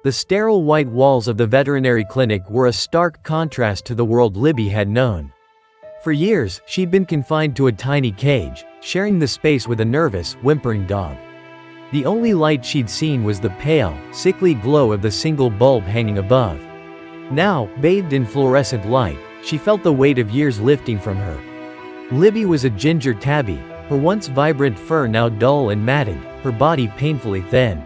The sterile white walls of the veterinary clinic were a stark contrast to the world Libby had known. For years, she'd been confined to a tiny cage, sharing the space with a nervous, whimpering dog. The only light she'd seen was the pale, sickly glow of the single bulb hanging above. Now, bathed in fluorescent light, she felt the weight of years lifting from her. Libby was a ginger tabby, her once vibrant fur now dull and matted, her body painfully thin.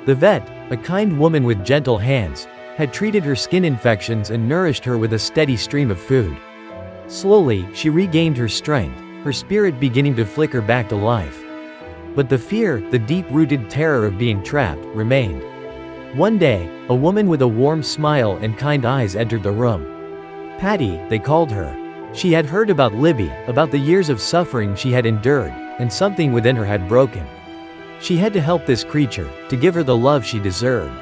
The vet, a kind woman with gentle hands, had treated her skin infections and nourished her with a steady stream of food. Slowly, she regained her strength, her spirit beginning to flicker back to life. But the fear, the deep-rooted terror of being trapped, remained. One day, a woman with a warm smile and kind eyes entered the room. Patty, they called her. She had heard about Libby, about the years of suffering she had endured, and something within her had broken. She had to help this creature, to give her the love she deserved.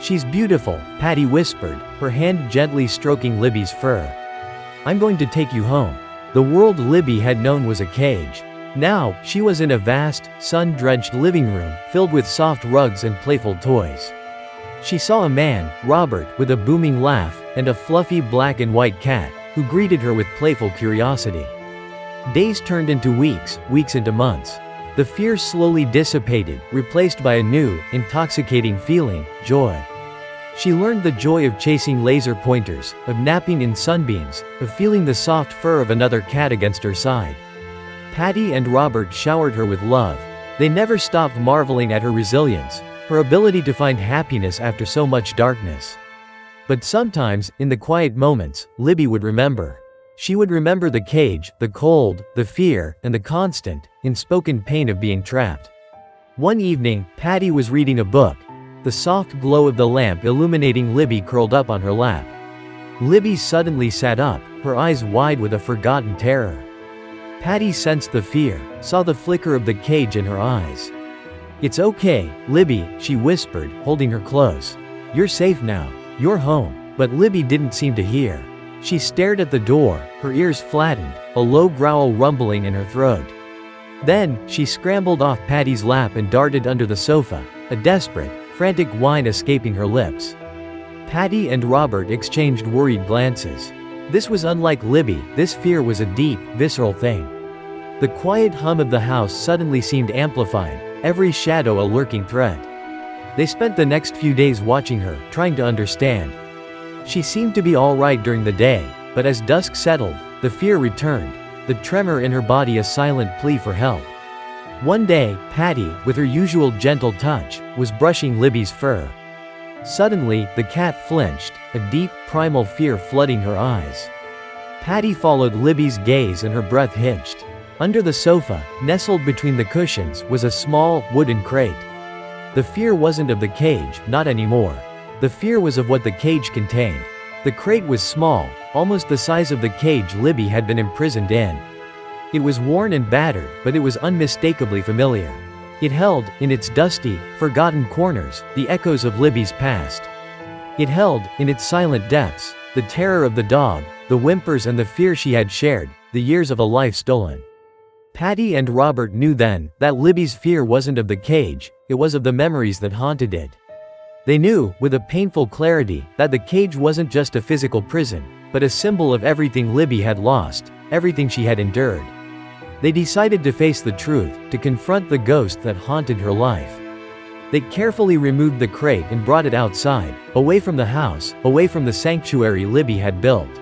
"She's beautiful," Patty whispered, her hand gently stroking Libby's fur. "I'm going to take you home." The world Libby had known was a cage. Now, she was in a vast, sun-drenched living room, filled with soft rugs and playful toys. She saw a man, Robert, with a booming laugh, and a fluffy black and white cat, who greeted her with playful curiosity. Days turned into weeks, weeks into months. The fear slowly dissipated, replaced by a new, intoxicating feeling, joy. She learned the joy of chasing laser pointers, of napping in sunbeams, of feeling the soft fur of another cat against her side. Patty and Robert showered her with love. They never stopped marveling at her resilience, her ability to find happiness after so much darkness. But sometimes, in the quiet moments, Libby would remember. She would remember the cage, the cold, the fear, and the constant, unspoken pain of being trapped. One evening, Patty was reading a book, the soft glow of the lamp illuminating Libby curled up on her lap. Libby suddenly sat up, her eyes wide with a forgotten terror. Patty sensed the fear, saw the flicker of the cage in her eyes. "It's okay, Libby," she whispered, holding her close. "You're safe now. You're home." But Libby didn't seem to hear. She stared at the door, her ears flattened, a low growl rumbling in her throat. Then, she scrambled off Patty's lap and darted under the sofa, a desperate, frantic whine escaping her lips. Patty and Robert exchanged worried glances. This was unlike Libby, this fear was a deep, visceral thing. The quiet hum of the house suddenly seemed amplified, every shadow a lurking threat. They spent the next few days watching her, trying to understand. She seemed to be all right during the day, but as dusk settled, the fear returned, the tremor in her body a silent plea for help. One day, Patty, with her usual gentle touch, was brushing Libby's fur. Suddenly, the cat flinched, a deep, primal fear flooding her eyes. Patty followed Libby's gaze and her breath hitched. Under the sofa, nestled between the cushions, was a small, wooden crate. The fear wasn't of the cage, not anymore. The fear was of what the cage contained. The crate was small, almost the size of the cage Libby had been imprisoned in. It was worn and battered, but it was unmistakably familiar. It held, in its dusty, forgotten corners, the echoes of Libby's past. It held, in its silent depths, the terror of the dog, the whimpers and the fear she had shared, the years of a life stolen. Patty and Robert knew then, that Libby's fear wasn't of the cage, it was of the memories that haunted it. They knew, with a painful clarity, that the cage wasn't just a physical prison, but a symbol of everything Libby had lost, everything she had endured. They decided to face the truth, to confront the ghost that haunted her life. They carefully removed the crate and brought it outside, away from the house, away from the sanctuary Libby had built.